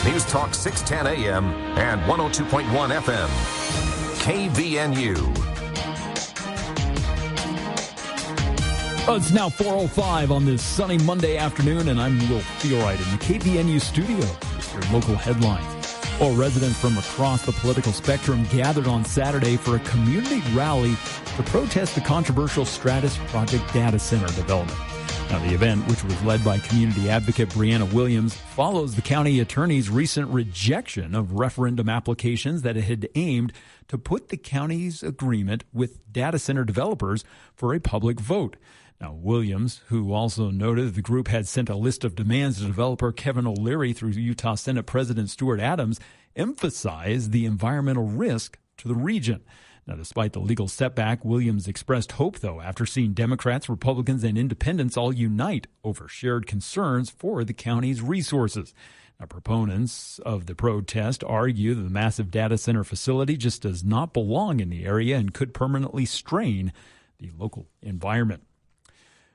News Talk 610 AM and 102.1 FM. KVNU. Well, it's now 4:05 on this sunny Monday afternoon, and I'm Will Feelright in the KVNU studio with your local headlines. Well, residents from across the political spectrum gathered on Saturday for a community rally to protest the controversial Stratus Project data center development. Now, the event, which was led by community advocate Brianna Williams, follows the county attorney's recent rejection of referendum applications that had aimed to put the county's agreement with data center developers for a public vote. Now, Williams, who also noted the group had sent a list of demands to developer Kevin O'Leary through Utah Senate President Stuart Adams, emphasized the environmental risk to the region. Now, despite the legal setback, Williams expressed hope, though, after seeing Democrats, Republicans, and independents all unite over shared concerns for the county's resources. Now, proponents of the protest argue that the massive data center facility just does not belong in the area and could permanently strain the local environment.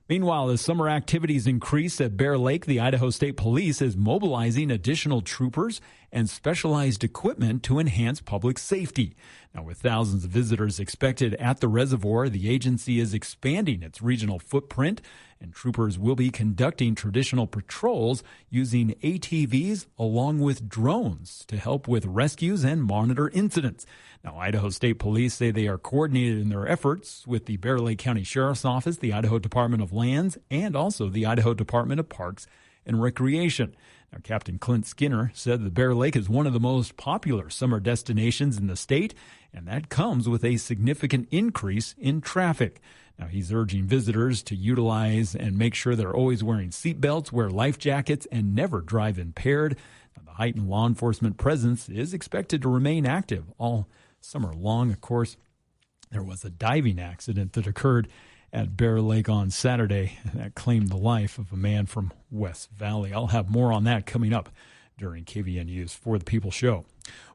Meanwhile, as summer activities increase at Bear Lake, the Idaho State Police is mobilizing additional troopers and specialized equipment to enhance public safety. Now, with thousands of visitors expected at the reservoir, the agency is expanding its regional footprint, and troopers will be conducting traditional patrols using ATVs along with drones to help with rescues and monitor incidents. Now, Idaho State Police say they are coordinated in their efforts with the Bear Lake County Sheriff's Office, the Idaho Department of Lands, and also the Idaho Department of Parks and Recreation. Now, Captain Clint Skinner said the Bear Lake is one of the most popular summer destinations in the state, and that comes with a significant increase in traffic. Now, he's urging visitors to utilize and make sure they're always wearing seatbelts, wear life jackets, and never drive impaired. Now, the heightened law enforcement presence is expected to remain active all summer long. Of course, there was a diving accident that occurred at Bear Lake on Saturday that claimed the life of a man from West Valley. I'll have more on that coming up during KVNU's For the People show.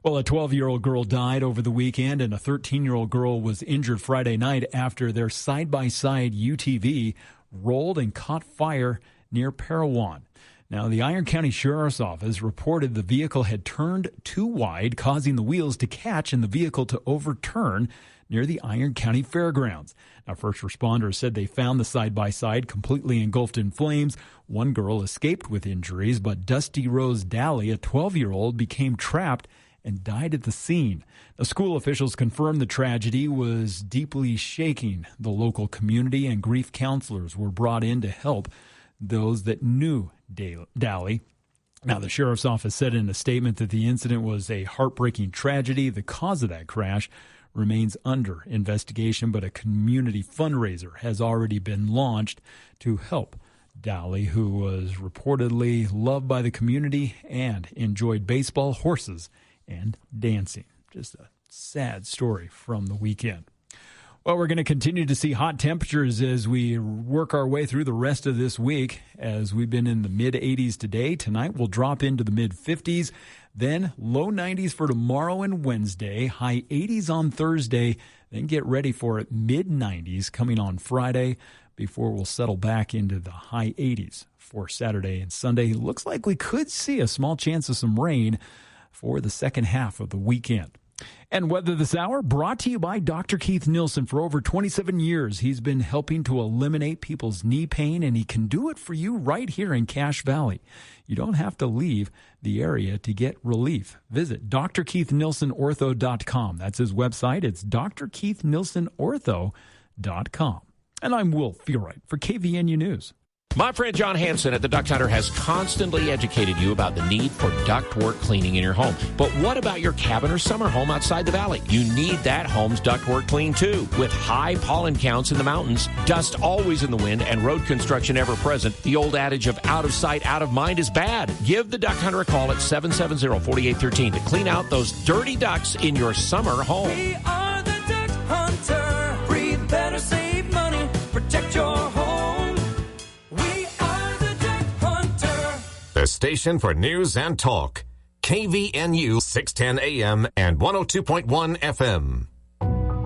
Well, a 12-year-old girl died over the weekend, and a 13-year-old girl was injured Friday night after their side-by-side UTV rolled and caught fire near Parowan. Now, the Iron County Sheriff's Office reported the vehicle had turned too wide, causing the wheels to catch and the vehicle to overturn near the Iron County Fairgrounds. Now, first responders said they found the side-by-side completely engulfed in flames. One girl escaped with injuries, but Dusty Rose Daly, a 12-year-old, became trapped and died at the scene. The school officials confirmed the tragedy was deeply shaking the local community, and grief counselors were brought in to help those that knew Daly. Now, the sheriff's office said in a statement that the incident was a heartbreaking tragedy. The cause of that crash remains under investigation, but a community fundraiser has already been launched to help Daly, who was reportedly loved by the community and enjoyed baseball, horses, and dancing. Just a sad story from the weekend. Well, we're going to continue to see hot temperatures as we work our way through the rest of this week, as we've been in the mid-80s today. Tonight we'll drop into the mid-50s, then low 90s for tomorrow and Wednesday, high 80s on Thursday, then get ready for it, mid-90s coming on Friday before we'll settle back into the high 80s for Saturday and Sunday. Looks like we could see a small chance of some rain for the second half of the weekend. And weather this hour brought to you by Dr. Keith Nielsen. For over 27 years, he's been helping to eliminate people's knee pain, and he can do it for you right here in Cache Valley. You don't have to leave the area to get relief. Visit drkeithnielsenortho.com. That's his website. It's drkeithnielsenortho.com. And I'm Will Feelright for KVNU News. My friend John Hansen at the Duct Hunter has constantly educated you about the need for ductwork cleaning in your home. But what about your cabin or summer home outside the valley? You need that home's ductwork cleaned too. With high pollen counts in the mountains, dust always in the wind, and road construction ever present, the old adage of out of sight, out of mind is bad. Give the Duct Hunter a call at 770-4813 to clean out those dirty ducts in your summer home. We are the Duct Hunter. Breathe better, save money, protect your home. The station for news and talk. KVNU 610 AM and 102.1 FM.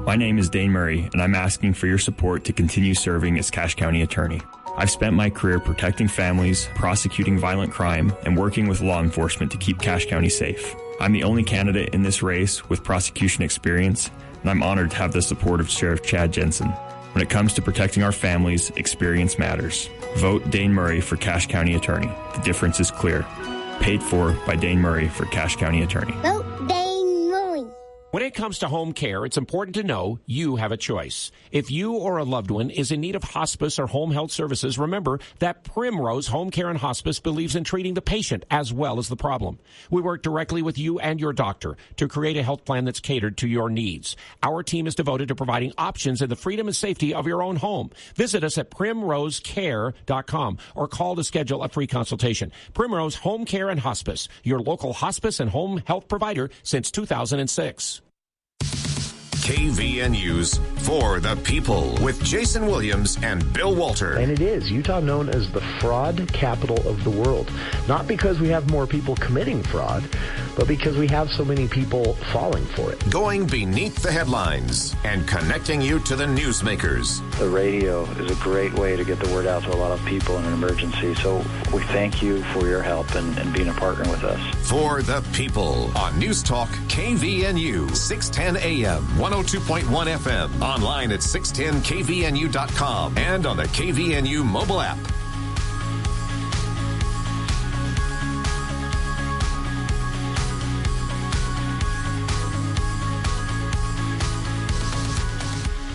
My name is Dane Murray, and I'm asking for your support to continue serving as Cache County Attorney. I've spent my career protecting families, prosecuting violent crime, and working with law enforcement to keep Cache County safe. I'm the only candidate in this race with prosecution experience, and I'm honored to have the support of Sheriff Chad Jensen. When it comes to protecting our families, experience matters. Vote Dane Murray for Cache County Attorney. The difference is clear. Paid for by Dane Murray for Cache County Attorney. Vote Dane Murray. When it comes to home care, it's important to know you have a choice. If you or a loved one is in need of hospice or home health services, remember that Primrose Home Care and Hospice believes in treating the patient as well as the problem. We work directly with you and your doctor to create a health plan that's catered to your needs. Our team is devoted to providing options in the freedom and safety of your own home. Visit us at primrosecare.com or call to schedule a free consultation. Primrose Home Care and Hospice, your local hospice and home health provider since 2006. KVNU's For the People with Jason Williams and Bill Walter. And it is Utah known as the fraud capital of the world. Not because we have more people committing fraud, but because we have so many people falling for it. Going beneath the headlines and connecting you to the newsmakers. The radio is a great way to get the word out to a lot of people in an emergency. So we thank you for your help and being a partner with us. For the People on News Talk KVNU 610 AM 102.1 FM, online at 610kvnu.com and on the KVNU mobile app.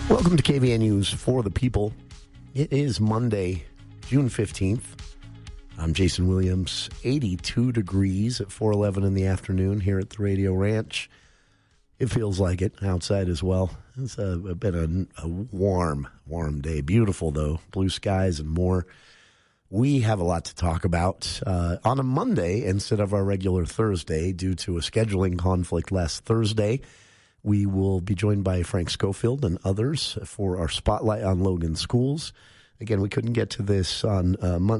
Welcome to KVNU's For the People. It is Monday, June 15th. I'm Jason Williams. 82 degrees at 4:11 in the afternoon here at the Radio Ranch. It feels like it outside as well. It's been a warm day. Beautiful, though. Blue skies and more. We have a lot to talk about on a Monday instead of our regular Thursday due to a scheduling conflict last Thursday. We will be joined by Frank Schofield and others for our Spotlight on Logan Schools. Again, we couldn't get to this on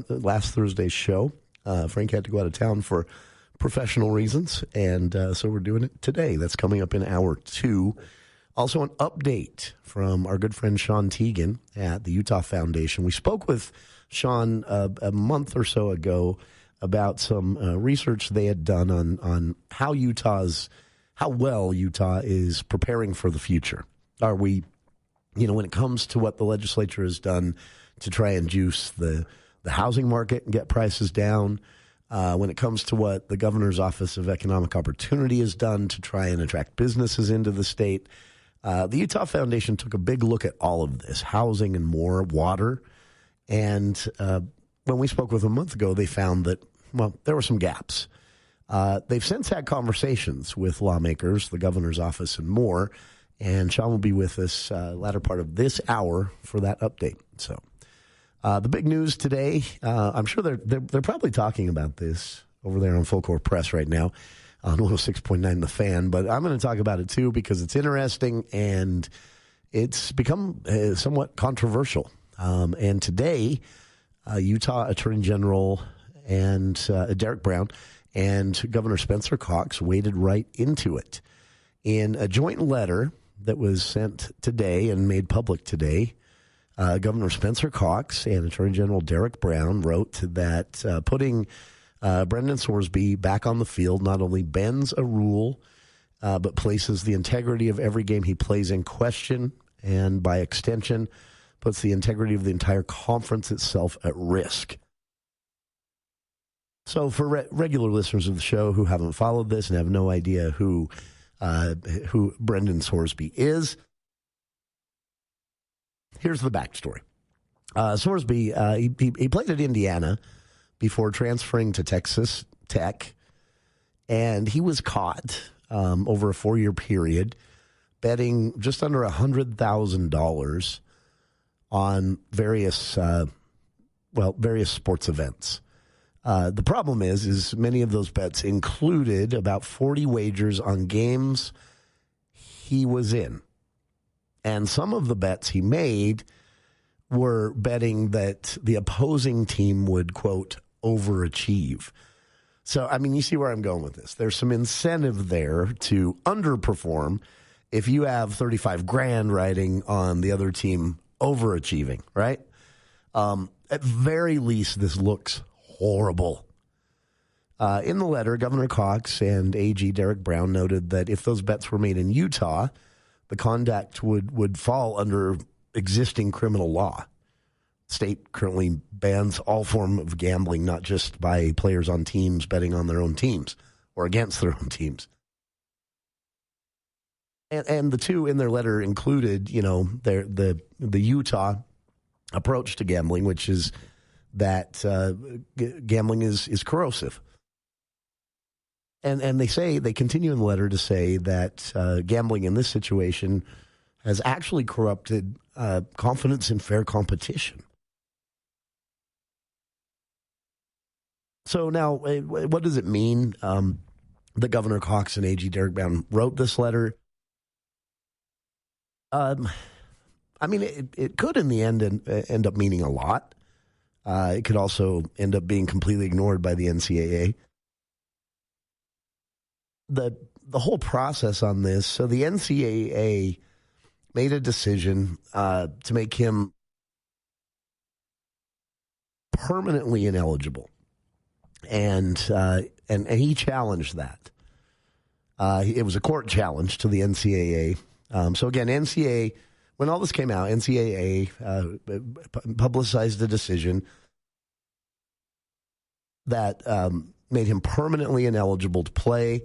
last Thursday's show. Frank had to go out of town for professional reasons, and so we're doing it today. That's coming up in hour 2. Also, an update from our good friend Sean Tiegen at the Utah Foundation. We spoke with Sean a month or so ago about some research they had done on how well Utah is preparing for the future. Are we, when it comes to what the legislature has done to try and juice the housing market and get prices down, when it comes to what the governor's Office of Economic Opportunity has done to try and attract businesses into the state, the Utah Foundation took a big look at all of this, housing and more, water. And when we spoke with them a month ago, they found that, there were some gaps. They've since had conversations with lawmakers, the governor's office, and more. And Sean will be with us latter part of this hour for that update. So the big news today, I'm sure they're probably talking about this over there on Full Court Press right now on 106.9 The Fan. But I'm going to talk about it, too, because it's interesting and it's become somewhat controversial. And today, Utah Attorney General and Derek Brown and Governor Spencer Cox waded right into it. In a joint letter that was sent today and made public today, Governor Spencer Cox and Attorney General Derek Brown wrote that putting Brendan Sorsby back on the field not only bends a rule, but places the integrity of every game he plays in question, and by extension, puts the integrity of the entire conference itself at risk. So for regular listeners of the show who haven't followed this and have no idea who Brendan Sorsby is, here's the backstory. Sorsby, he played at Indiana before transferring to Texas Tech, and he was caught over a 4-year period betting just under $100,000 on various sports events. The problem is many of those bets included about 40 wagers on games he was in. And some of the bets he made were betting that the opposing team would, quote, overachieve. So, you see where I'm going with this. There's some incentive there to underperform if you have $35,000 riding on the other team overachieving, right? at very least, this looks horrible. In the letter, Governor Cox and AG Derek Brown noted that if those bets were made in Utah, the conduct would fall under existing criminal law. State currently bans all form of gambling, not just by players on teams betting on their own teams or against their own teams. And the two in their letter included, the Utah approach to gambling, which is that gambling is corrosive. And they continue in the letter to say that gambling in this situation has actually corrupted confidence in fair competition. So now, what does it mean that Governor Cox and AG Derek Brown wrote this letter? It could in the end end up meaning a lot. It could also end up being completely ignored by the NCAA. The whole process on this, so the NCAA made a decision to make him permanently ineligible, and he challenged that. It was a court challenge to the NCAA. So again, NCAA, when all this came out, NCAA publicized a decision that made him permanently ineligible to play.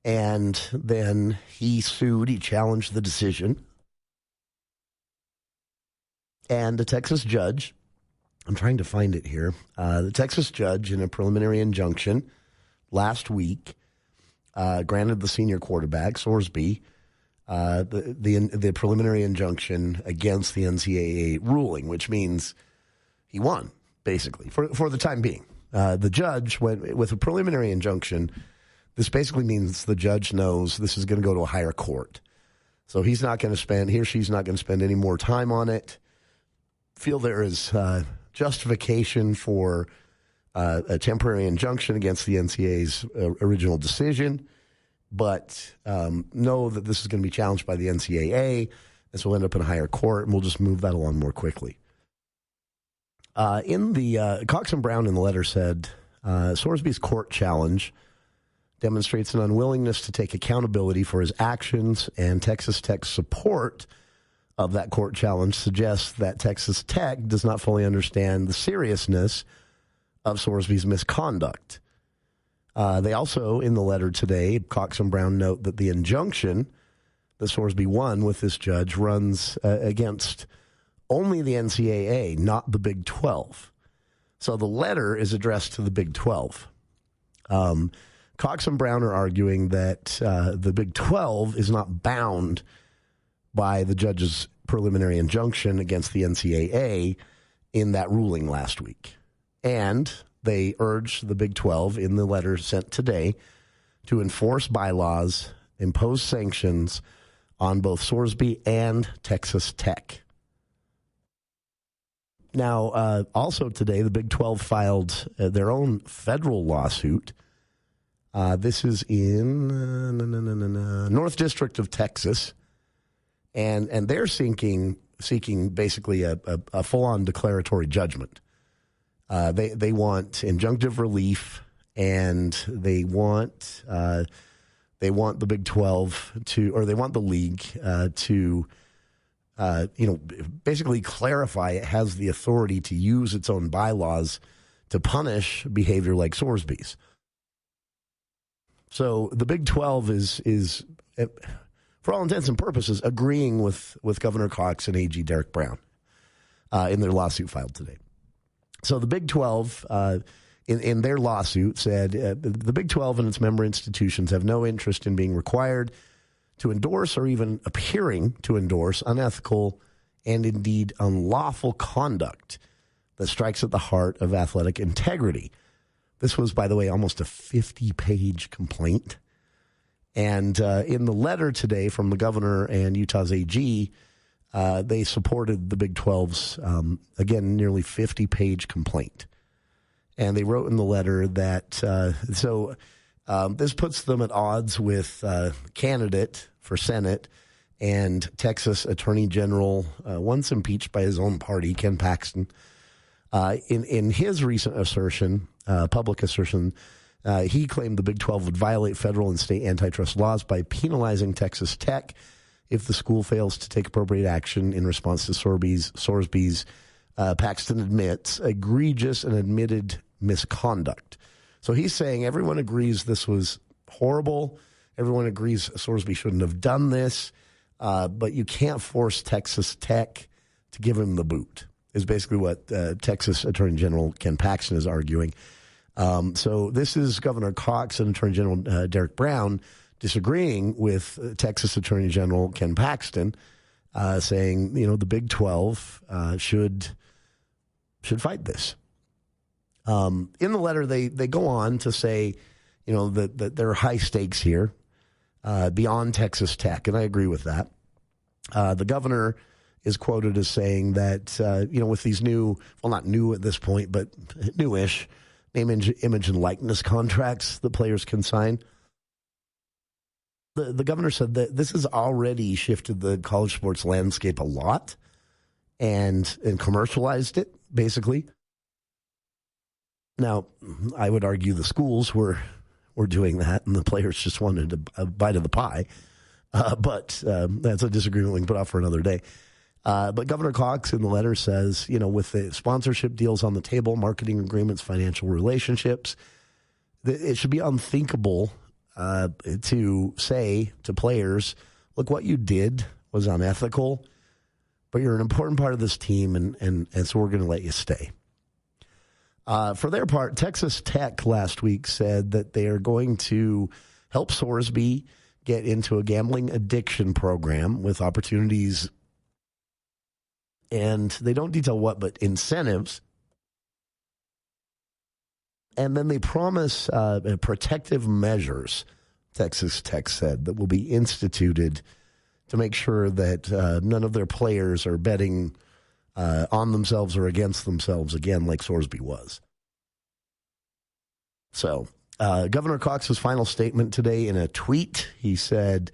And then he sued, he challenged the decision. And the Texas judge, I'm trying to find it here, the Texas judge in a preliminary injunction last week granted the senior quarterback, Sorsby, the preliminary injunction against the NCAA ruling, which means he won, basically, for the time being. The judge went with a preliminary injunction. This basically means the judge knows this is going to go to a higher court. So he or she's not going to spend any more time on it. Feel there is justification for a temporary injunction against the NCAA's original decision, but know that this is going to be challenged by the NCAA. This will end up in a higher court, and we'll just move that along more quickly. In the Cox and Brown in the letter said, Sorsby's court challenge demonstrates an unwillingness to take accountability for his actions, and Texas Tech's support of that court challenge suggests that Texas Tech does not fully understand the seriousness of Sorsby's misconduct. They also, in the letter today, Cox and Brown note that the injunction that Sorsby won with this judge runs against only the NCAA, not the Big 12. So the letter is addressed to the Big 12. Cox and Brown are arguing that the Big 12 is not bound by the judge's preliminary injunction against the NCAA in that ruling last week. And they urge the Big 12 in the letter sent today to enforce bylaws, impose sanctions on both Sorsby and Texas Tech. Now, also today, the Big 12 filed their own federal lawsuit. This is in North District of Texas, and they're seeking basically a full-on declaratory judgment. They want injunctive relief, and they want the Big 12 they want the league to basically clarify it has the authority to use its own bylaws to punish behavior like Sorsby's. So the Big 12 is for all intents and purposes, agreeing with Governor Cox and AG Derek Brown in their lawsuit filed today. So the Big 12, in their lawsuit, said the Big 12 and its member institutions have no interest in being required to endorse or even appearing to endorse unethical and indeed unlawful conduct that strikes at the heart of athletic integrity. This was, by the way, almost a 50-page complaint. And in the letter today from the governor and Utah's AG, they supported the Big 12's, again, nearly 50-page complaint. And they wrote in the letter that, this puts them at odds with candidate for Senate and Texas Attorney General, once impeached by his own party, Ken Paxton, In his recent assertion, public assertion, he claimed the Big 12 would violate federal and state antitrust laws by penalizing Texas Tech if the school fails to take appropriate action in response to Sorsby's Paxton admits, egregious and admitted misconduct. So he's saying everyone agrees this was horrible. Everyone agrees Sorsby shouldn't have done this, but you can't force Texas Tech to give him the boot, is basically what Texas Attorney General Ken Paxton is arguing. So this is Governor Cox and Attorney General Derek Brown disagreeing with Texas Attorney General Ken Paxton, saying, the Big 12 should fight this. In the letter, they go on to say, that there are high stakes here beyond Texas Tech, and I agree with that. The governor is quoted as saying that, with these new, well, not new at this point, but newish name, image, and likeness contracts that players can sign. The governor said that this has already shifted the college sports landscape a lot and commercialized it, basically. Now, I would argue the schools were doing that and the players just wanted a bite of the pie. But that's a disagreement we can put off for another day. But Governor Cox in the letter says, with the sponsorship deals on the table, marketing agreements, financial relationships, it should be unthinkable to say to players, look, what you did was unethical, but you're an important part of this team, and so we're going to let you stay. For their part, Texas Tech last week said that they are going to help Sorsby get into a gambling addiction program with opportunities, and they don't detail what, but incentives. And then they promise protective measures, Texas Tech said, that will be instituted to make sure that none of their players are betting on themselves or against themselves again, like Sorsby was. So, Governor Cox's final statement today in a tweet, he said,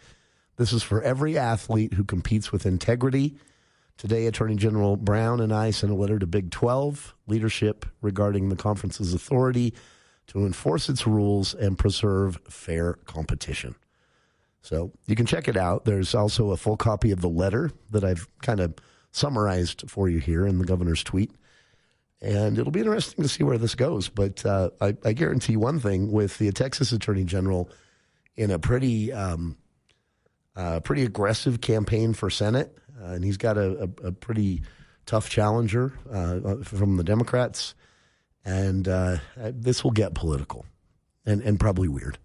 "This is for every athlete who competes with integrity. Today, Attorney General Brown and I sent a letter to Big 12 leadership regarding the conference's authority to enforce its rules and preserve fair competition." So you can check it out. There's also a full copy of the letter that I've kind of summarized for you here in the governor's tweet. And it'll be interesting to see where this goes. But I guarantee one thing, with the Texas Attorney General in a pretty aggressive campaign for Senate, and he's got a pretty tough challenger from the Democrats, and this will get political and probably weird.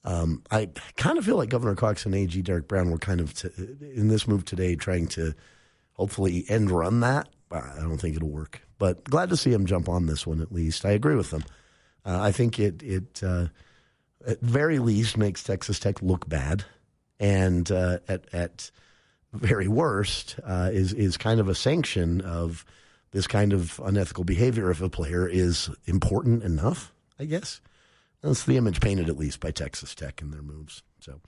I kind of feel like Governor Cox and AG Derek Brown were kind of, in this move today, trying to hopefully end run that. I don't think it'll work. But glad to see him jump on this one at least. I agree with them. I think it at very least makes Texas Tech look bad. And at very worst is kind of a sanction of this kind of unethical behavior if a player is important enough, I guess. That's the image painted, at least, by Texas Tech and their moves. So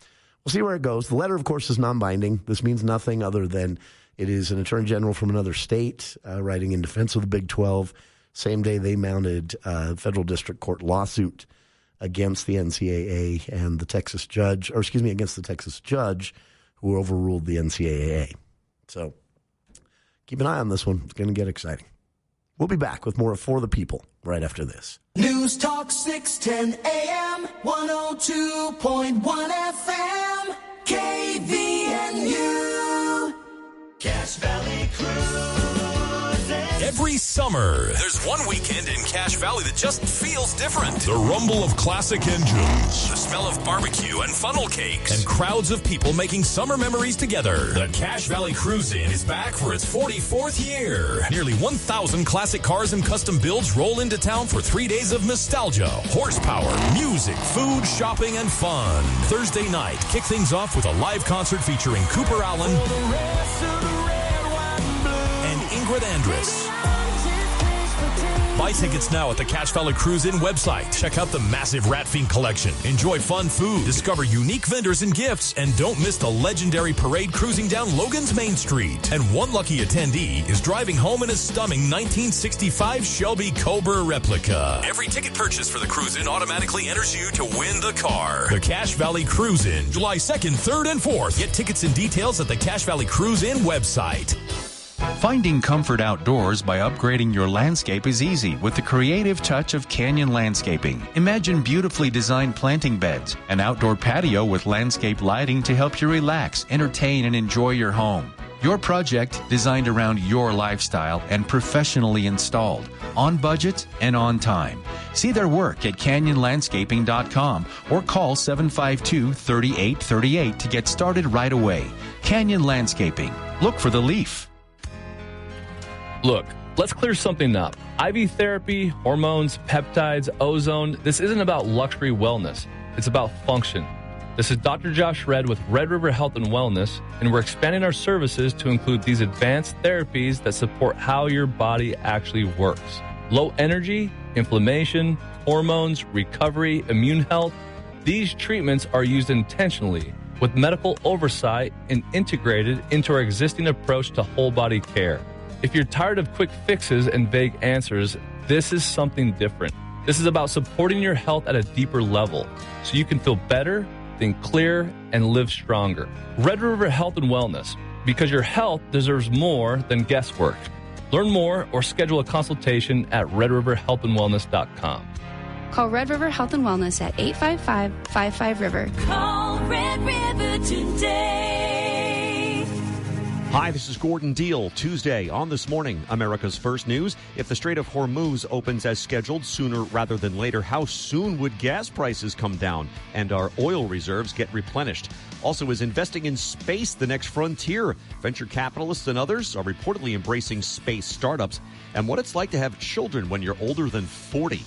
we'll see where it goes. The letter, of course, is non-binding. This means nothing other than it is an attorney general from another state writing in defense of the Big 12. Same day they mounted a federal district court lawsuit against the NCAA and the Texas judge, against the Texas judge who overruled the NCAA. So keep an eye on this one. It's going to get exciting. We'll be back with more of For the People right after this. News Talk 610 AM, 102.1 FM, KVNU. Cache Valley Cruises. Every summer, there's one weekend in Cache Valley that just feels different. The rumble of classic engines, the smell of barbecue and funnel cakes, and crowds of people making summer memories together. The Cache Valley Cruise-In is back for its 44th year. Nearly 1,000 classic cars and custom builds roll into town for 3 days of nostalgia, horsepower, music, food, shopping, and fun. Thursday night, kick things off with a live concert featuring Cooper Allen and Ingrid Andress. Buy tickets now at the Cache Valley Cruise In website. Check out the massive Rat Fiend collection. Enjoy fun food, discover unique vendors and gifts, and don't miss the legendary parade cruising down Logan's Main Street. And one lucky attendee is driving home in a stunning 1965 Shelby Cobra replica. Every ticket purchase for the Cruise In automatically enters you to win the car. The Cache Valley Cruise In, July 2nd, 3rd, and 4th. Get tickets and details at the Cache Valley Cruise In website. Finding comfort outdoors by upgrading your landscape is easy with the creative touch of Canyon Landscaping. Imagine beautifully designed planting beds, an outdoor patio with landscape lighting to help you relax, entertain, and enjoy your home. Your project designed around your lifestyle and professionally installed, on budget and on time. See their work at canyonlandscaping.com or call 752-3838 to get started right away. Canyon Landscaping. Look for the leaf. Look, let's clear something up. IV therapy, hormones, peptides, ozone, this isn't about luxury wellness. It's about function. This is Dr. Josh Red with Red River Health and Wellness, and we're expanding our services to include these advanced therapies that support how your body actually works. Low energy, inflammation, hormones, recovery, immune health. These treatments are used intentionally with medical oversight and integrated into our existing approach to whole body care. If you're tired of quick fixes and vague answers, this is something different. This is about supporting your health at a deeper level so you can feel better, think clearer, and live stronger. Red River Health and Wellness, because your health deserves more than guesswork. Learn more or schedule a consultation at redriverhealthandwellness.com. Call Red River Health and Wellness at 855-55-RIVER. Call Red River today. Hi, this is Gordon Deal. Tuesday on This Morning, America's First News. If the Strait of Hormuz opens as scheduled sooner rather than later, how soon would gas prices come down and our oil reserves get replenished? Also, is investing in space the next frontier? Venture capitalists and others are reportedly embracing space startups, and what it's like to have children when you're older than 40.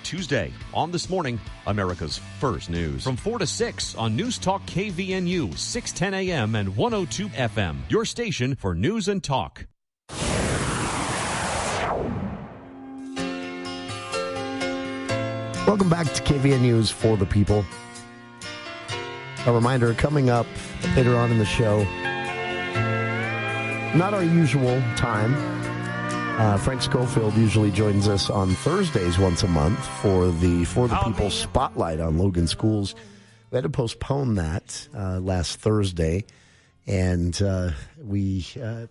Tuesday on This Morning, America's First News. From 4 to 6 on News Talk KVNU, 610 AM and 102 FM. Your station for news and talk. Welcome back to KVNU's For the People. A reminder, coming up later on in the show, not our usual time. Frank Schofield usually joins us on Thursdays once a month for the People Spotlight on Logan Schools. We had to postpone that last Thursday, and we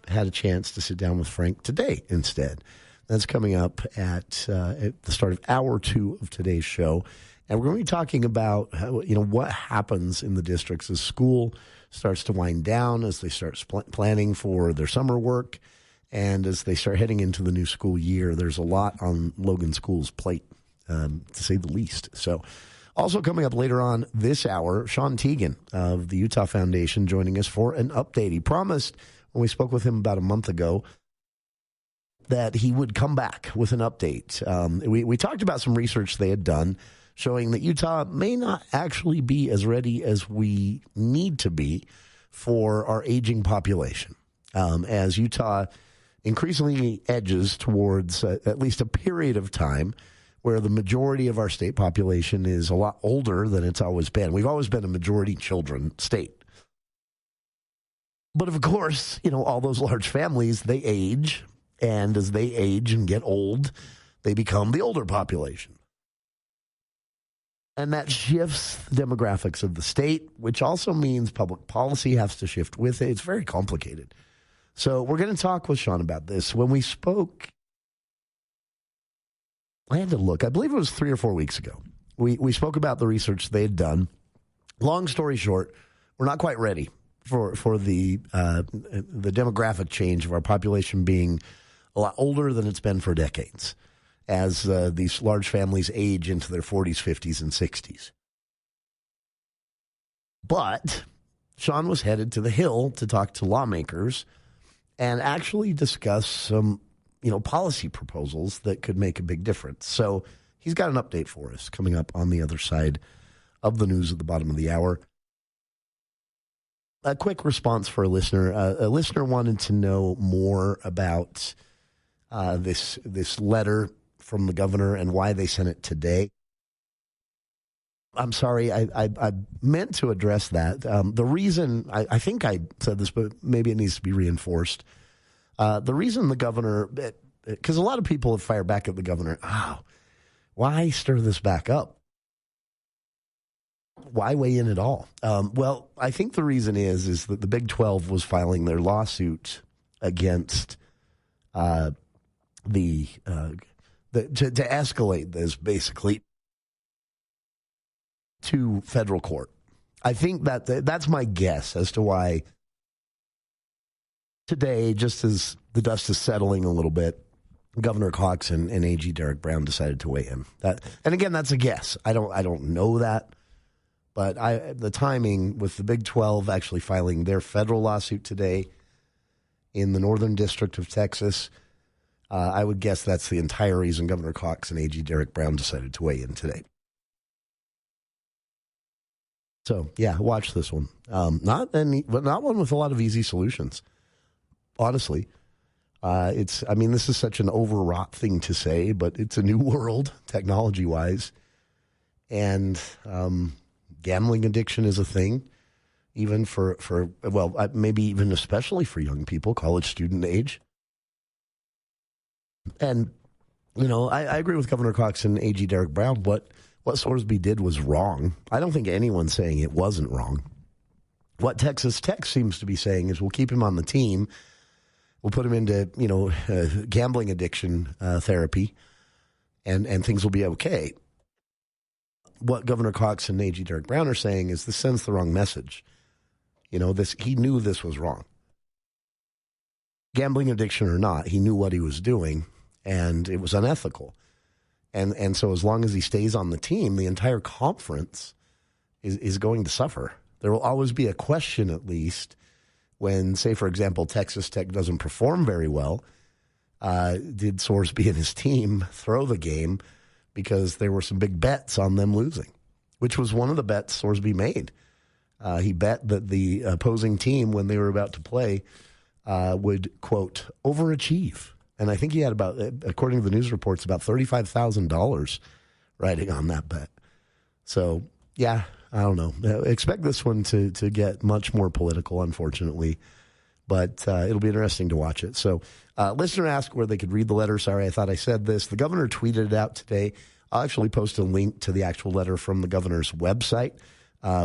had a chance to sit down with Frank today instead. That's coming up at the start of hour 2 of today's show. And we're going to be talking about what happens in the districts as school starts to wind down, as they start planning for their summer work. And as they start heading into the new school year, there's a lot on Logan School's plate, to say the least. So also coming up later on this hour, Sean Tiegen of the Utah Foundation joining us for an update. He promised when we spoke with him about a month ago that he would come back with an update. We talked about some research they had done showing that Utah may not actually be as ready as we need to be for our aging population. As Utah increasingly edges towards at least a period of time where the majority of our state population is a lot older than it's always been. We've always been a majority children state. But of course, all those large families, they age, and as they age and get old, they become the older population. And that shifts the demographics of the state, which also means public policy has to shift with it. It's very complicated. So we're going to talk with Sean about this. When we spoke, I had to look. I believe it was 3 or 4 weeks ago. We spoke about the research they had done. Long story short, we're not quite ready for the demographic change of our population being a lot older than it's been for decades as these large families age into their 40s, 50s, and 60s. But Sean was headed to the Hill to talk to lawmakers and actually discuss some, policy proposals that could make a big difference. So he's got an update for us coming up on the other side of the news at the bottom of the hour. A quick response for a listener. A listener wanted to know more about this letter from the governor and why they sent it today. I'm sorry, I meant to address that. The reason, I think I said this, but maybe it needs to be reinforced. The reason the governor, because a lot of people have fired back at the governor, why stir this back up? Why weigh in at all? Well, I think the reason is that the Big 12 was filing their lawsuit against to escalate this basically to federal court. I think that's my guess as to why today, just as the dust is settling a little bit, Governor Cox and AG Derek Brown decided to weigh in. And again, that's a guess. I don't know that, but the timing with the Big 12 actually filing their federal lawsuit today in the Northern District of Texas, I would guess that's the entire reason Governor Cox and AG Derek Brown decided to weigh in today. So, yeah, watch this one. Not one with a lot of easy solutions, honestly. This is such an overwrought thing to say, but it's a new world, technology-wise. And gambling addiction is a thing, even maybe even especially for young people, college student age. And, I agree with Governor Cox and AG Derek Brown. What Sorsby did was wrong. I don't think anyone's saying it wasn't wrong. What Texas Tech seems to be saying is we'll keep him on the team. We'll put him into, gambling addiction therapy, and things will be okay. What Governor Cox and AG Derek Brown are saying is this sends the wrong message. He knew this was wrong. Gambling addiction or not, he knew what he was doing, and it was unethical. And so as long as he stays on the team, the entire conference is going to suffer. There will always be a question, at least, when, say, for example, Texas Tech doesn't perform very well. Did Sorsby and his team throw the game because there were some big bets on them losing, which was one of the bets Sorsby made. He bet that the opposing team, when they were about to play, would, quote, overachieve. And I think he had according to the news reports, about $35,000 riding on that bet. So, yeah, I don't know. Expect this one to get much more political, unfortunately. But it'll be interesting to watch it. So, listener asked where they could read the letter. Sorry, I thought I said this. The governor tweeted it out today. I'll actually post a link to the actual letter from the governor's website,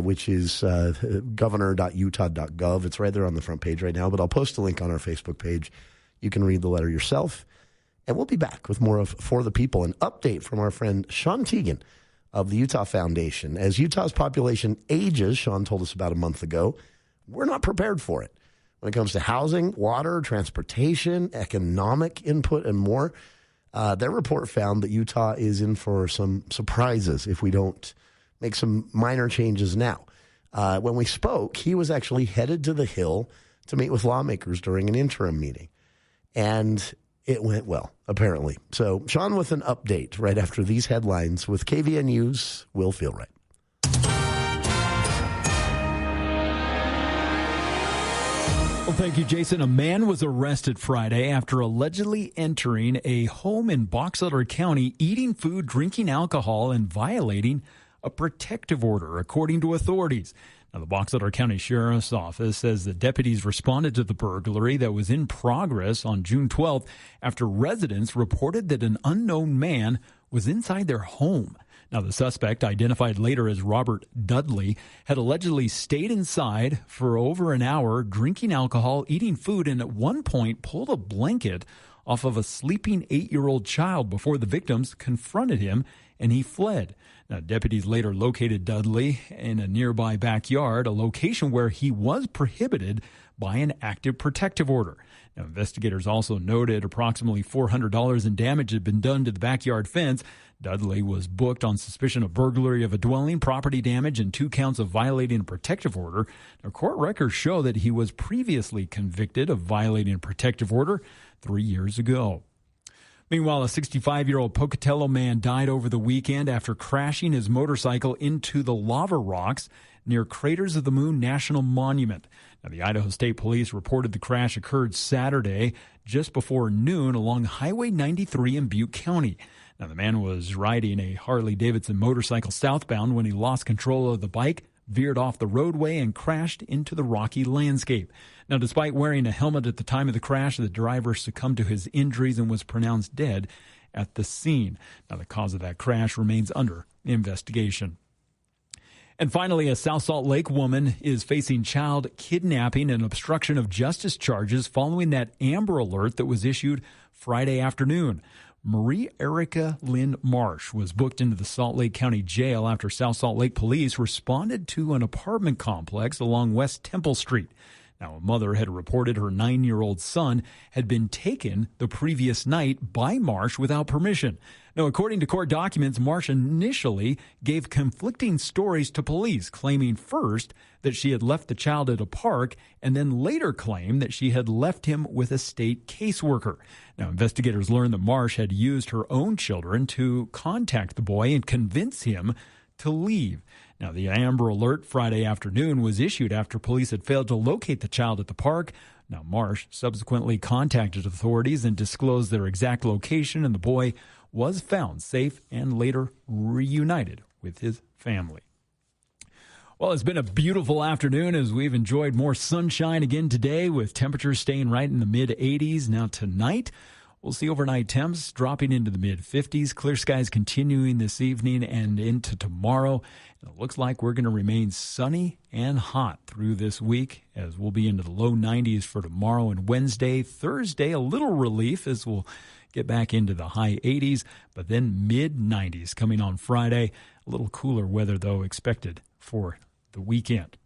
which is governor.utah.gov. It's right there on the front page right now. But I'll post a link on our Facebook page. You can read the letter yourself. And we'll be back with more of For the People, an update from our friend Sean Tiegen of the Utah Foundation. As Utah's population ages, Sean told us about a month ago, we're not prepared for it. When it comes to housing, water, transportation, economic input, and more, their report found that Utah is in for some surprises if we don't make some minor changes now. When we spoke, he was actually headed to the Hill to meet with lawmakers during an interim meeting. And it went well, apparently. So, Sean with an update right after these headlines with KVNU's Will Feel Right. Well, thank you, Jason. A man was arrested Friday after allegedly entering a home in Box Elder County, eating food, drinking alcohol, and violating a protective order, according to authorities. Now, the Box Elder County Sheriff's Office says the deputies responded to the burglary that was in progress on June 12th after residents reported that an unknown man was inside their home. Now, the suspect, identified later as Robert Dudley, had allegedly stayed inside for over an hour, drinking alcohol, eating food, and at one point pulled a blanket off of a sleeping 8-year-old child before the victims confronted him and he fled. Now, deputies later located Dudley in a nearby backyard, a location where he was prohibited by an active protective order. Now, investigators also noted approximately $400 in damage had been done to the backyard fence. Dudley was booked on suspicion of burglary of a dwelling, property damage, and 2 counts of violating a protective order. Now, court records show that he was previously convicted of violating a protective order 3 years ago. Meanwhile, a 65-year-old Pocatello man died over the weekend after crashing his motorcycle into the lava rocks near Craters of the Moon National Monument. Now, the Idaho State Police reported the crash occurred Saturday just before noon along Highway 93 in Butte County. Now, the man was riding a Harley-Davidson motorcycle southbound when he lost control of the bike, veered off the roadway, and crashed into the rocky landscape. Now, despite wearing a helmet at the time of the crash, the driver succumbed to his injuries and was pronounced dead at the scene. Now, the cause of that crash remains under investigation. And finally, a South Salt Lake woman is facing child kidnapping and obstruction of justice charges following that Amber Alert that was issued Friday afternoon. Marie Erica Lynn Marsh was booked into the Salt Lake County Jail after South Salt Lake police responded to an apartment complex along West Temple Street. Now, a mother had reported her 9-year-old son had been taken the previous night by Marsh without permission. Now, according to court documents, Marsh initially gave conflicting stories to police, claiming first that she had left the child at a park and then later claimed that she had left him with a state caseworker. Now, investigators learned that Marsh had used her own children to contact the boy and convince him to leave. Now, the Amber Alert Friday afternoon was issued after police had failed to locate the child at the park. Now, Marsh subsequently contacted authorities and disclosed their exact location, and the boy was found safe and later reunited with his family. Well, it's been a beautiful afternoon as we've enjoyed more sunshine again today with temperatures staying right in the mid-80s. Now, tonight, we'll see overnight temps dropping into the mid-50s. Clear skies continuing this evening and into tomorrow. And it looks like we're going to remain sunny and hot through this week as we'll be into the low 90s for tomorrow and Wednesday. Thursday, a little relief as we'll get back into the high 80s, but then mid-90s coming on Friday. A little cooler weather, though, expected for the weekend.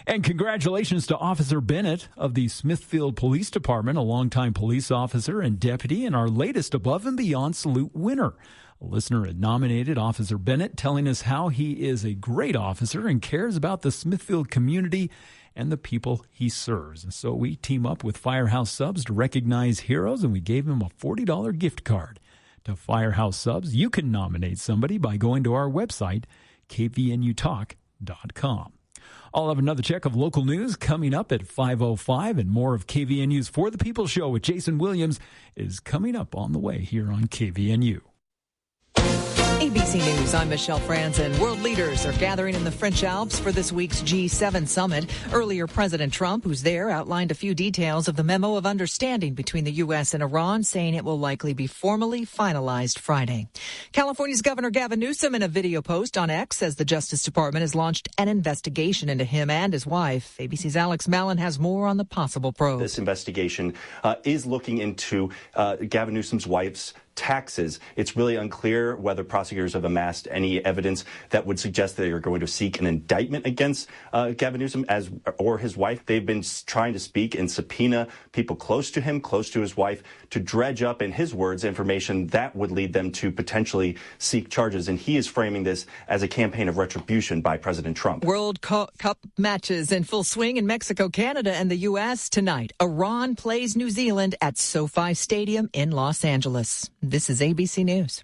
And congratulations to Officer Bennett of the Smithfield Police Department, a longtime police officer and deputy, and our latest Above and Beyond Salute winner. A listener had nominated Officer Bennett, telling us how he is a great officer and cares about the Smithfield community and the people he serves. And so we team up with Firehouse Subs to recognize heroes, and we gave him a $40 gift card to Firehouse Subs. You can nominate somebody by going to our website, kvnutalk.com. I'll have another check of local news coming up at 5:05, and more of KVNU's For the People show with Jason Williams is coming up on the way here on KVNU. ABC News, I'm Michelle Franzen. World leaders are gathering in the French Alps for this week's G7 summit. Earlier, President Trump, who's there, outlined a few details of the memo of understanding between the U.S. and Iran, saying it will likely be formally finalized Friday. California's Governor Gavin Newsom, in a video post on X, says the Justice Department has launched an investigation into him and his wife. ABC's Alex Mallon has more on the possible probe. This investigation is looking into Gavin Newsom's wife's taxes. It's really unclear whether prosecutors have amassed any evidence that would suggest that they are going to seek an indictment against Gavin Newsom or his wife. They've been trying to speak and subpoena people close to him, close to his wife, to dredge up, in his words, information that would lead them to potentially seek charges. And he is framing this as a campaign of retribution by President Trump. World Cup matches in full swing in Mexico, Canada, and the U.S. tonight. Iran plays New Zealand at SoFi Stadium in Los Angeles. This is ABC News.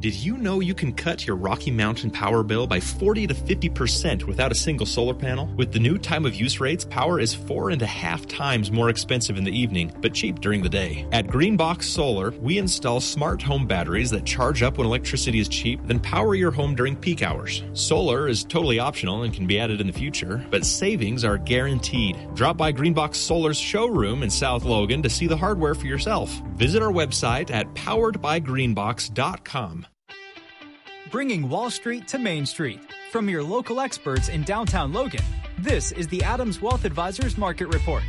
Did you know you can cut your Rocky Mountain power bill by 40 to 50% without a single solar panel? With the new time of use rates, power is 4.5 times more expensive in the evening, but cheap during the day. At Greenbox Solar, we install smart home batteries that charge up when electricity is cheap, then power your home during peak hours. Solar is totally optional and can be added in the future, but savings are guaranteed. Drop by Greenbox Solar's showroom in South Logan to see the hardware for yourself. Visit our website at poweredbygreenbox.com. Bringing Wall Street to Main Street. From your local experts in downtown Logan, this is the Adams Wealth Advisors Market Report.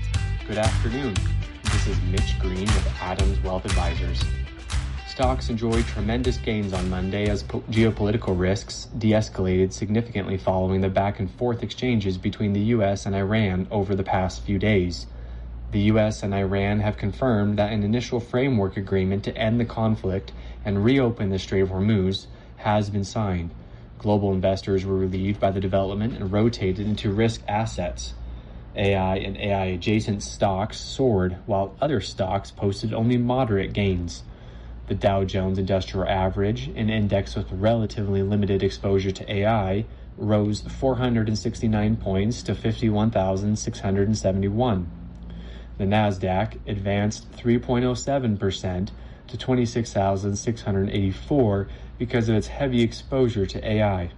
Good afternoon. This is Mitch Green with Adams Wealth Advisors. Stocks enjoyed tremendous gains on Monday as geopolitical risks de-escalated significantly following the back-and-forth exchanges between the U.S. and Iran over the past few days. The U.S. and Iran have confirmed that an initial framework agreement to end the conflict and reopen the Strait of Hormuz has been signed. Global investors were relieved by the development and rotated into risk assets. AI and AI-adjacent stocks soared, while other stocks posted only moderate gains. The Dow Jones Industrial Average, an index with relatively limited exposure to AI, rose 469 points to 51,671. The Nasdaq advanced 3.07% to 26,684 because of its heavy exposure to AI.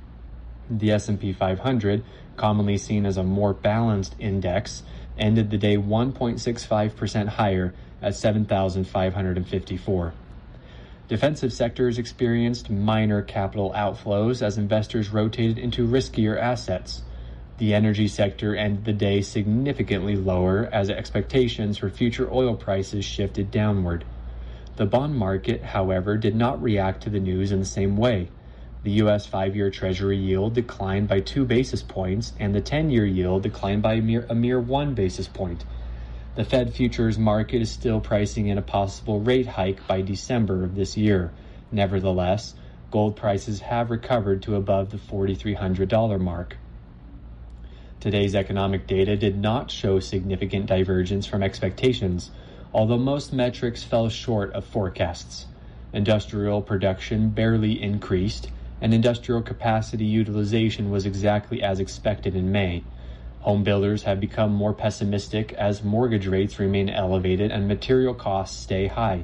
The S&P 500, commonly seen as a more balanced index, ended the day 1.65% higher at 7,554. Defensive sectors experienced minor capital outflows as investors rotated into riskier assets. The energy sector ended the day significantly lower as expectations for future oil prices shifted downward. The bond market, however, did not react to the news in the same way. The U.S. 5-year Treasury yield declined by 2 basis points, and the 10-year yield declined by a mere 1 basis point. The Fed futures market is still pricing in a possible rate hike by December of this year. Nevertheless, gold prices have recovered to above the $4,300 mark. Today's economic data did not show significant divergence from expectations, although most metrics fell short of forecasts. Industrial production barely increased, and industrial capacity utilization was exactly as expected in May. Home builders have become more pessimistic as mortgage rates remain elevated and material costs stay high.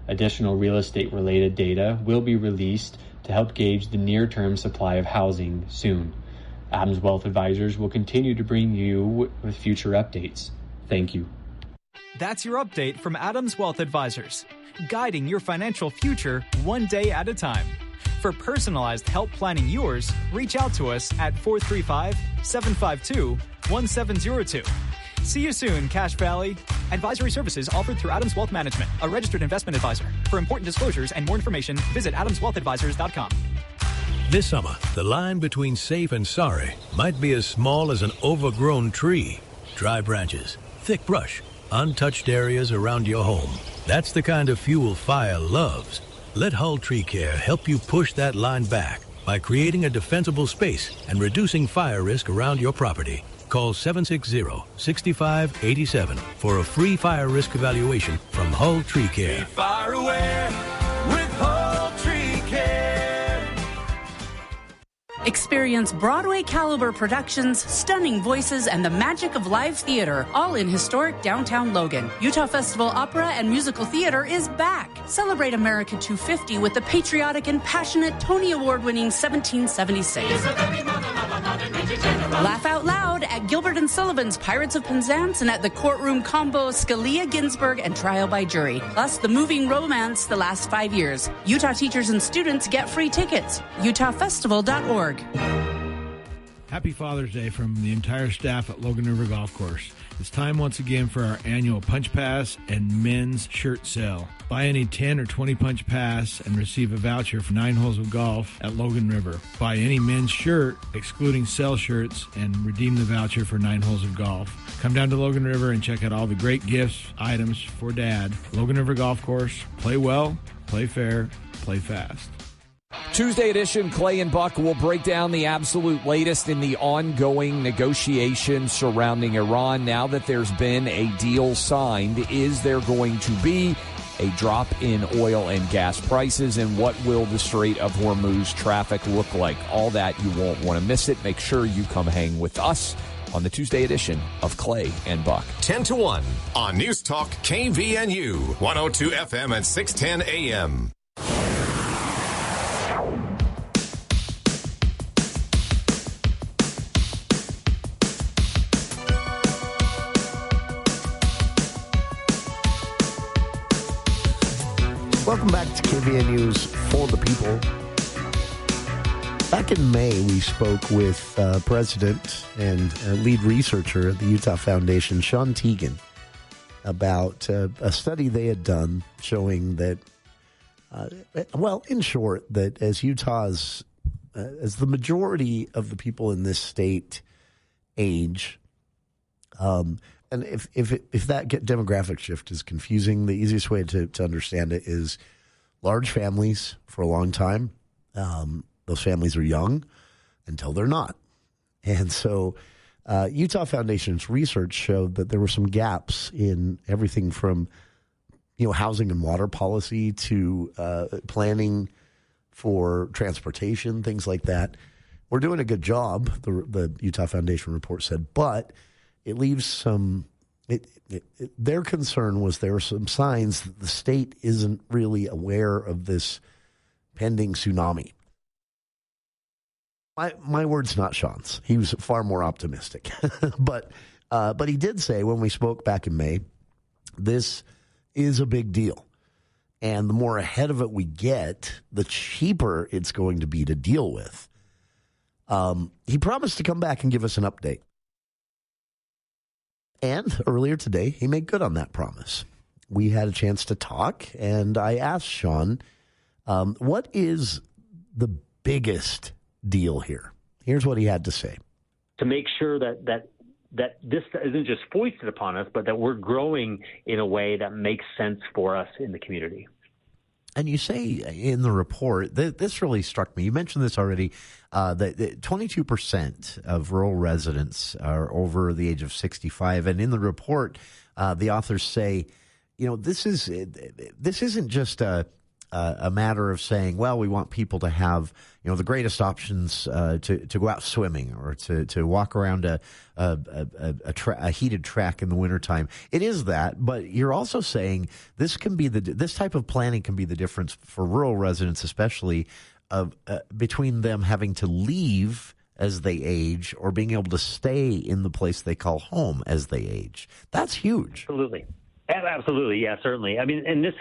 Additional real estate-related data will be released to help gauge the near-term supply of housing soon. Adams Wealth Advisors will continue to bring you with future updates. Thank you. That's your update from Adams Wealth Advisors, guiding your financial future one day at a time. For personalized help planning yours, reach out to us at 435-752-1702. See you soon, Cache Valley. Advisory services offered through Adams Wealth Management, a registered investment advisor. For important disclosures and more information, visit adamswealthadvisors.com. This summer, the line between safe and sorry might be as small as an overgrown tree. Dry branches, thick brush, untouched areas around your home. That's the kind of fuel fire loves. Let Hull Tree Care help you push that line back by creating a defensible space and reducing fire risk around your property. Call 760-6587 for a free fire risk evaluation from Hull Tree Care. Fire aware with Hull Tree Care. Experience Broadway-caliber productions, stunning voices, and the magic of live theater, all in historic downtown Logan. Utah Festival Opera and Musical Theater is back. Celebrate America 250 with the patriotic and passionate Tony Award-winning 1776. Laugh out loud at Gilbert and Sullivan's Pirates of Penzance and at the courtroom combo Scalia, Ginsburg, and Trial by Jury. Plus the moving romance The Last 5 Years. Utah teachers and students get free tickets. UtahFestival.org. Happy Father's Day from the entire staff at Logan River Golf Course. It's time once again for our annual Punch Pass and men's shirt sale. Buy any 10 or 20 Punch Pass and receive a voucher for 9 holes of golf at Logan River. Buy any men's shirt, excluding sale shirts, and redeem the voucher for 9 holes of golf. Come down to Logan River and check out all the great gifts, items for Dad. Logan River Golf Course. Play well, play fair, play fast. Tuesday edition, Clay and Buck will break down the absolute latest in the ongoing negotiations surrounding Iran. Now that there's been a deal signed, is there going to be a drop in oil and gas prices, and what will the Strait of Hormuz traffic look like? All that, you won't want to miss it. Make sure you come hang with us on the Tuesday edition of Clay and Buck. 10 to 1 on News Talk KVNU, 102 FM and 610 AM. Welcome back to KVNU's For the People. Back in May, we spoke with President and lead researcher at the Utah Foundation, Sean Tiegen, about a study they had done showing that, in short, that as Utah's, as the majority of the people in this state age, and if that demographic shift is confusing, the easiest way to understand it is large families for a long time. Those families are young until they're not. And so Utah Foundation's research showed that there were some gaps in everything from, housing and water policy to planning for transportation, things like that. We're doing a good job, the Utah Foundation report said, but it leaves some their concern was there were some signs that the state isn't really aware of this pending tsunami. My word's not Sean's. He was far more optimistic. But he did say when we spoke back in May, this is a big deal. And the more ahead of it we get, the cheaper it's going to be to deal with. He promised to come back and give us an update. And earlier today, he made good on that promise. We had a chance to talk, and I asked Sean, what is the biggest deal here? Here's what he had to say. To make sure that this isn't just foisted upon us, but that we're growing in a way that makes sense for us in the community. And you say in the report, this really struck me. You mentioned this already, that 22% of rural residents are over the age of 65. And in the report, the authors say, this isn't just a matter of saying, well, we want people to have, the greatest options to go out swimming or to walk around a heated track in the wintertime. It is that, but you're also saying this type of planning can be the difference for rural residents, especially between them having to leave as they age or being able to stay in the place they call home as they age. That's huge. Absolutely. Absolutely, yeah, certainly. I mean, and this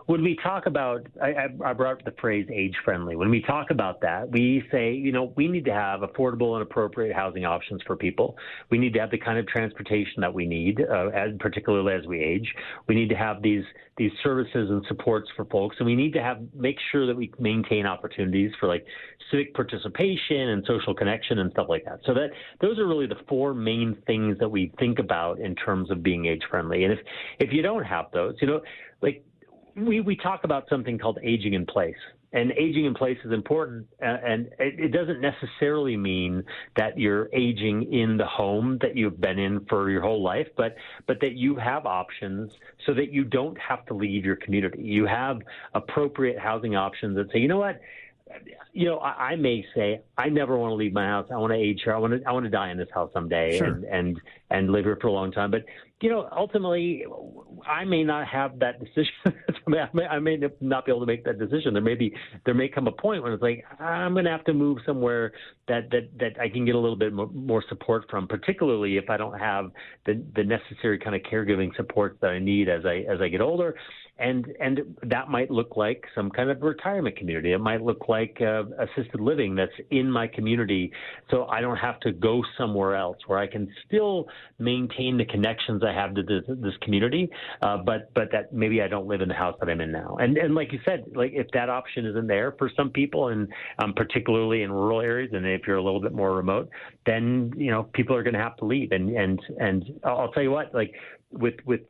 when we talk about, I brought up the phrase age-friendly. When we talk about that, we say, we need to have affordable and appropriate housing options for people. We need to have the kind of transportation that we need, particularly as we age. We need to have these services and supports for folks, and we need to make sure that we maintain opportunities for like civic participation and social connection and stuff like that. So those are really the four main things that we think about in terms of being age-friendly. And if you don't have those, like we talk about something called aging in place. And aging in place is important, and it doesn't necessarily mean that you're aging in the home that you've been in for your whole life, but that you have options so that you don't have to leave your community. You have appropriate housing options that say, you know what, I may say, I never want to leave my house. I want to age here. I want to die in this house someday. Sure. and live here for a long time. But, ultimately, I may not have that decision. I may not be able to make that decision. There may come a point when it's like, I'm going to have to move somewhere that I can get a little bit more support from, particularly if I don't have the necessary kind of caregiving support that I need as I get older. And that might look like some kind of retirement community. It might look like assisted living that's in my community, so I don't have to go somewhere else where I can still maintain the connections I have to this community, but that maybe I don't live in the house that I'm in now. And like you said, like if that option isn't there for some people, and particularly in rural areas, and if you're a little bit more remote, then people are going to have to leave. And I'll tell you what, like with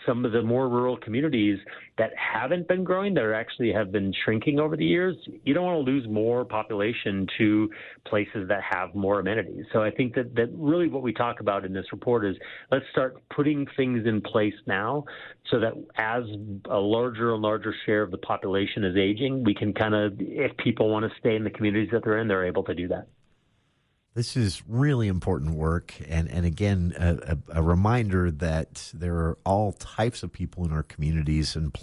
some of the more rural communities that haven't been growing, that actually have been shrinking over the years, you don't want to lose more population to places that have more amenities. So I think that really what we talk about in this report is let's start putting things in place now so that as a larger and larger share of the population is aging, we can kind of, if people want to stay in the communities that they're in, they're able to do that. This is really important work, and again, a reminder that there are all types of people in our communities, and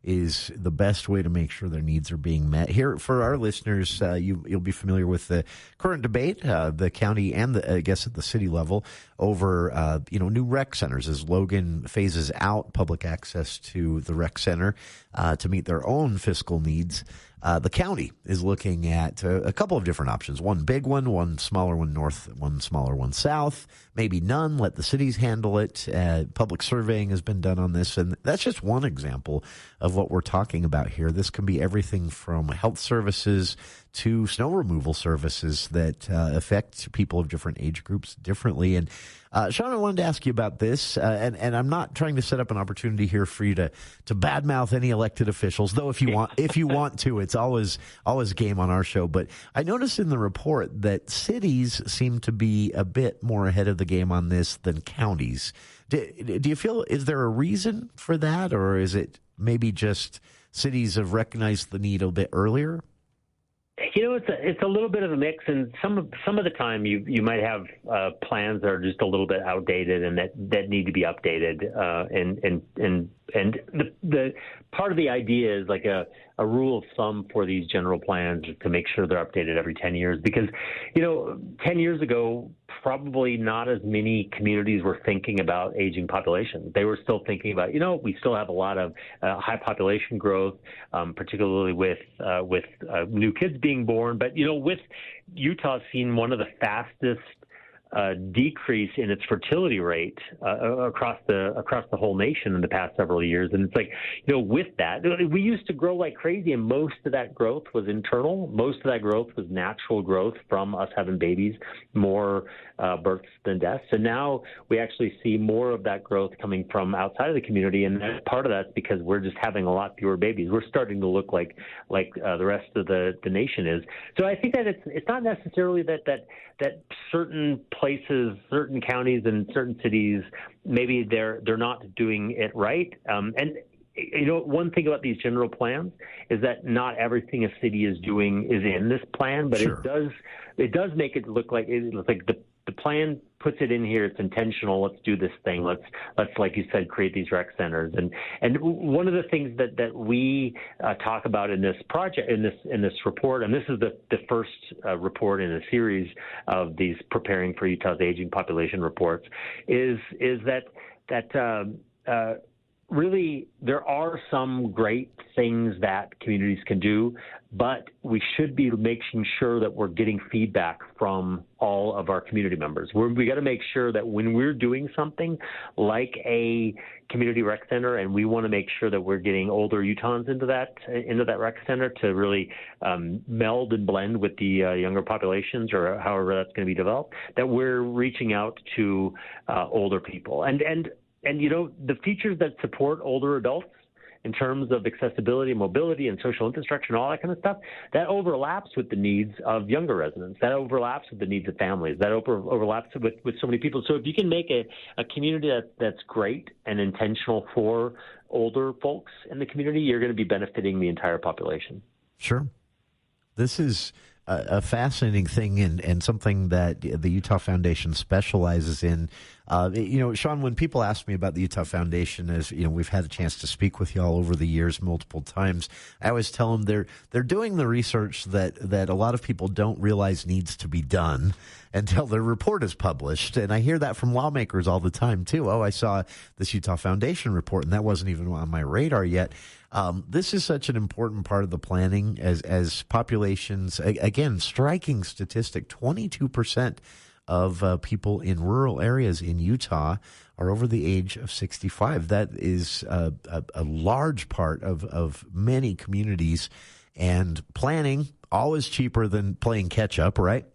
is the best way to make sure their needs are being met. Here, for our listeners, you'll be familiar with the current debate, the county and I guess at the city level, over new rec centers as Logan phases out public access to the rec center to meet their own fiscal needs. The county is looking at a couple of different options. One big one smaller one north, one smaller one south, maybe none, let the cities handle it. Public surveying has been done on this, and that's just one example of what we're talking about here. This can be everything from health services to snow removal services that affect people of different age groups differently. And Sean, I wanted to ask you about this, and I'm not trying to set up an opportunity here for you to badmouth any elected officials, though if you want to, it's always game on our show. But I noticed in the report that cities seem to be a bit more ahead of the game on this than counties. Do you feel, is there a reason for that, or is it maybe just cities have recognized the need a bit earlier? It's a little bit of a mix, and some of the time you might have plans that are just a little bit outdated and that need to be updated. And the part of the idea is like a rule of thumb for these general plans is to make sure they're updated every 10 years, because 10 years ago probably not as many communities were thinking about aging populations. They were still thinking about we still have a lot of high population growth, particularly with new kids being born. But with Utah seeing one of the fastest decrease in its fertility rate across the whole nation in the past several years. And it's like, with that, we used to grow like crazy, and most of that growth was internal. Most of that growth was natural growth from us having babies, more births than deaths. And now we actually see more of that growth coming from outside of the community, and part of that's because we're just having a lot fewer babies. We're starting to look like the rest of the nation is. So I think that it's not necessarily that certain places, certain counties, and certain cities, maybe they're not doing it right. And one thing about these general plans is that not everything a city is doing is in this plan, but sure. it does make it look like the plan puts it in here. It's intentional. Let's do this thing. Let's like you said, create these rec centers. And one of the things that we talk about in this project, in this report, and this is the first report in a series of these preparing for Utah's aging population reports, is that really there are some great things that communities can do, but we should be making sure that we're getting feedback from all of our community members. We got to make sure that when we're doing something like a community rec center, and we want to make sure that we're getting older Utahns into that rec center to really meld and blend with the younger populations, or however that's going to be developed, that we're reaching out to older people. And the features that support older adults in terms of accessibility and mobility and social infrastructure and all that kind of stuff, that overlaps with the needs of younger residents. That overlaps with the needs of families. That overlaps with so many people. So if you can make a community that's great and intentional for older folks in the community, you're going to be benefiting the entire population. Sure. This is a fascinating thing and something that the Utah Foundation specializes in. Sean, when people ask me about the Utah Foundation, as we've had a chance to speak with y'all over the years multiple times, I always tell them they're doing the research that a lot of people don't realize needs to be done until their report is published. And I hear that from lawmakers all the time too. Oh, I saw this Utah Foundation report, and that wasn't even on my radar yet. This is such an important part of the planning as populations, again, striking statistic, 22% of people in rural areas in Utah are over the age of 65. That is a large part of many communities, and planning always cheaper than playing catch up, right?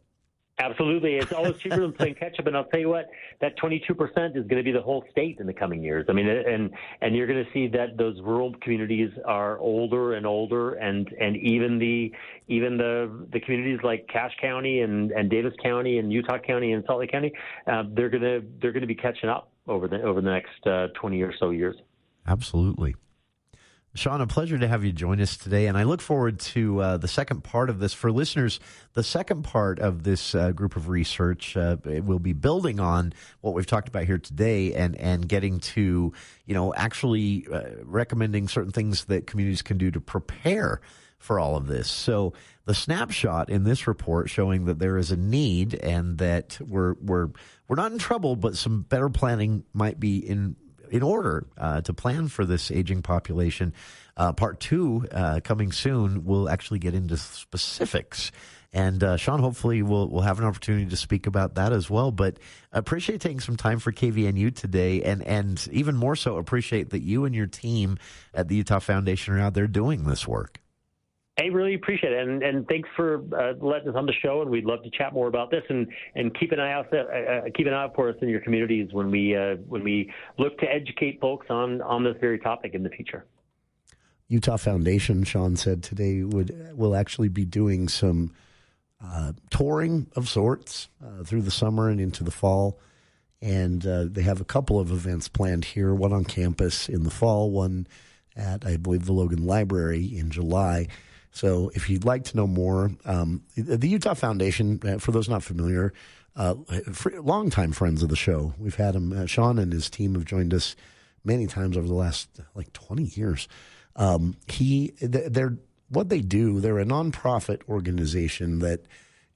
Absolutely. It's always cheaper than playing catch up. And I'll tell you what, that 22% is going to be the whole state in the coming years. I mean, and you're going to see that those rural communities are older and older, and even the communities like Cache County and Davis County and Utah County and Salt Lake County, they're going to be catching up over the next 20 or so years. Absolutely. Sean, a pleasure to have you join us today, and I look forward to the second part of this. For listeners, the second part of this group of research will be building on what we've talked about here today and getting to, actually recommending certain things that communities can do to prepare for all of this. So the snapshot in this report showing that there is a need and that we're not in trouble, but some better planning might be in order to plan for this aging population. Part 2 coming soon, we'll actually get into specifics. And Sean, hopefully we'll have an opportunity to speak about that as well. But appreciate taking some time for KVNU today, and even more so appreciate that you and your team at the Utah Foundation are out there doing this work. I really appreciate it, and thanks for letting us on the show. And we'd love to chat more about this, and keep an eye out for us in your communities when we look to educate folks on this very topic in the future. Utah Foundation, Sean said today, will actually be doing some touring of sorts through the summer and into the fall, and they have a couple of events planned here. One on campus in the fall, one at, I believe, the Logan Library in July. So if you'd like to know more, the Utah Foundation, for those not familiar, longtime friends of the show. We've had him, Sean and his team have joined us many times over the last 20 years. What they do, they're a nonprofit organization that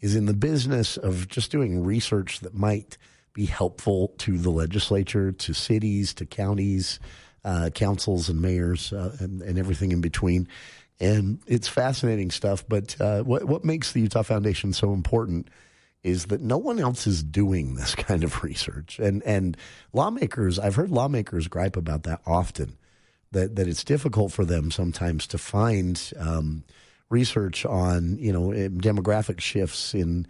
is in the business of just doing research that might be helpful to the legislature, to cities, to counties, councils and mayors, and everything in between. And it's fascinating stuff. But what makes the Utah Foundation so important is that no one else is doing this kind of research. And lawmakers, I've heard lawmakers gripe about that often, that it's difficult for them sometimes to find research on, demographic shifts in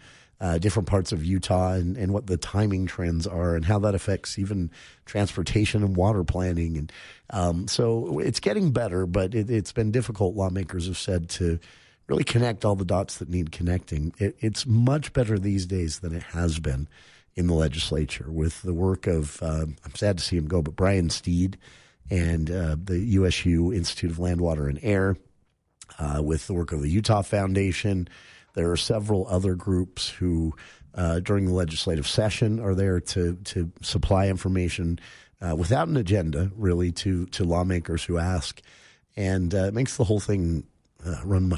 different parts of Utah and what the timing trends are and how that affects even transportation and water planning. And so it's getting better, but it's been difficult, lawmakers have said, to really connect all the dots that need connecting. It's much better these days than it has been in the legislature with the work of, I'm sad to see him go, but Brian Steed and the USU Institute of Land, Water, and Air, with the work of the Utah Foundation. There are several other groups who, during the legislative session, are there to supply information without an agenda, really, to lawmakers who ask. And it makes the whole thing run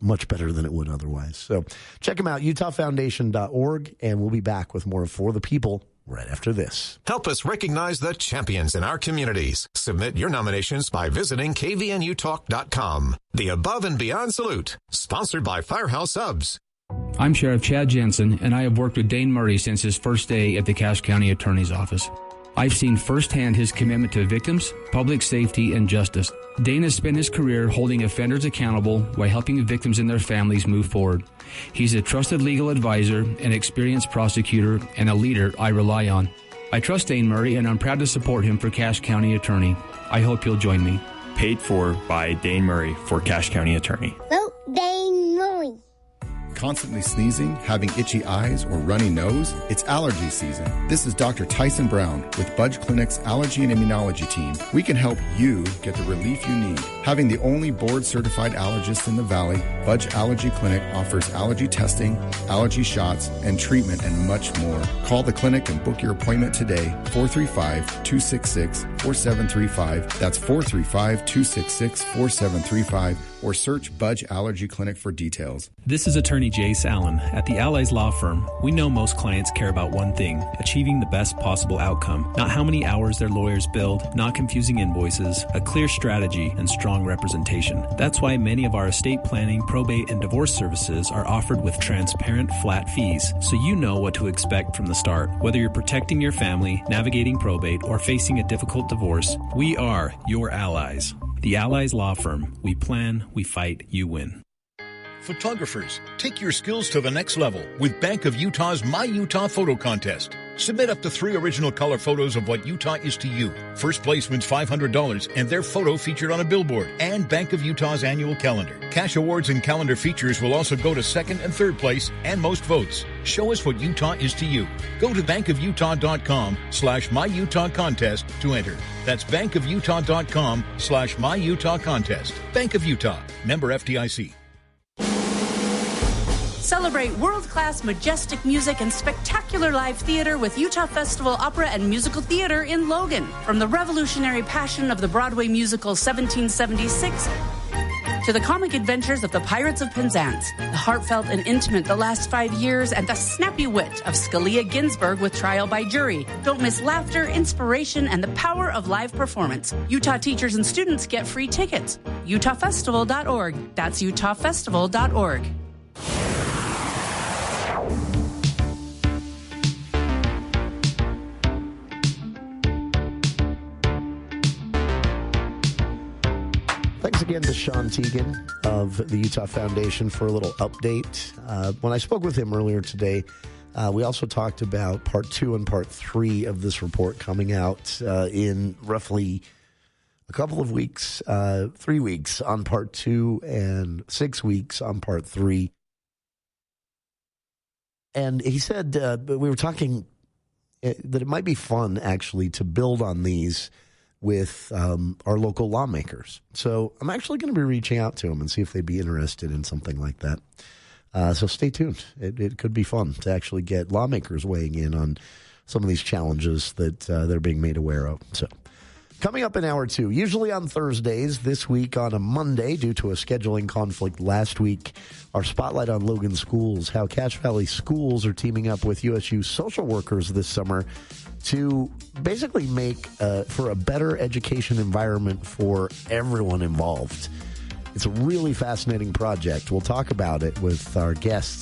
much better than it would otherwise. So check them out, utahfoundation.org, and we'll be back with more For the People right after this. Help us recognize the champions in our communities. Submit your nominations by visiting kvnutalk.com. The Above and Beyond Salute, sponsored by Firehouse Subs. I'm Sheriff Chad Jensen, and I have worked with Dane Murray since his first day at the Cache County Attorney's Office. I've seen firsthand his commitment to victims, public safety, and justice. Dane has spent his career holding offenders accountable while helping victims and their families move forward. He's a trusted legal advisor, an experienced prosecutor, and a leader I rely on. I trust Dane Murray, and I'm proud to support him for Cache County Attorney. I hope you'll join me. Paid for by Dane Murray for Cache County Attorney. Vote Dane Murray. Constantly sneezing, having itchy eyes, or runny nose? It's allergy season. This is Dr. Tyson Brown with Budge Clinic's Allergy and Immunology team. We can help you get the relief you need. Having the only board-certified allergist in the Valley, Budge Allergy Clinic offers allergy testing, allergy shots, and treatment, and much more. Call the clinic and book your appointment today, 435-266-4735. That's 435-266-4735, or search Budge Allergy Clinic for details. This is attorney Jace Allen. At the Allies Law Firm, we know most clients care about one thing, achieving the best possible outcome. Not how many hours their lawyers billed, not confusing invoices, a clear strategy, and strong representation. That's why many of our estate planning, probate, and divorce services are offered with transparent, flat fees, so you know what to expect from the start. Whether you're protecting your family, navigating probate, or facing a difficult divorce, we are your allies. The Allies Law Firm. We plan, we fight, you win. Photographers, take your skills to the next level with Bank of Utah's My Utah Photo Contest. Submit up to 3 original color photos of what Utah is to you. First place wins $500 and their photo featured on a billboard and Bank of Utah's annual calendar. Cash awards and calendar features will also go to second and third place and most votes. Show us what Utah is to you. Go to bankofutah.com/MyUtahContest to enter. That's bankofutah.com/MyUtahContest. Bank of Utah. Member FDIC. Celebrate world-class majestic music and spectacular live theater with Utah Festival Opera and Musical Theater in Logan. From the revolutionary passion of the Broadway musical 1776 to the comic adventures of the Pirates of Penzance, the heartfelt and intimate The Last 5 Years, and the snappy wit of Scalia Ginsburg with Trial by Jury. Don't miss laughter, inspiration, and the power of live performance. Utah teachers and students get free tickets. UtahFestival.org. That's UtahFestival.org. Thanks again to Sean Tiegen of the Utah Foundation for a little update. When I spoke with him earlier today, we also talked about part 2 and part 3 of this report coming out in roughly a couple of weeks, 3 weeks on part 2 and 6 weeks on part 3. And he said, we were talking that it might be fun actually to build on these with our local lawmakers. So I'm actually going to be reaching out to them and see if they'd be interested in something like that. So stay tuned. It could be fun to actually get lawmakers weighing in on some of these challenges that they're being made aware of. So coming up in hour 2, usually on Thursdays, this week on a Monday due to a scheduling conflict last week, our spotlight on Logan schools, how Cache Valley schools are teaming up with USU social workers this summer to basically make for a better education environment for everyone involved. It's a really fascinating project. We'll talk about it with our guests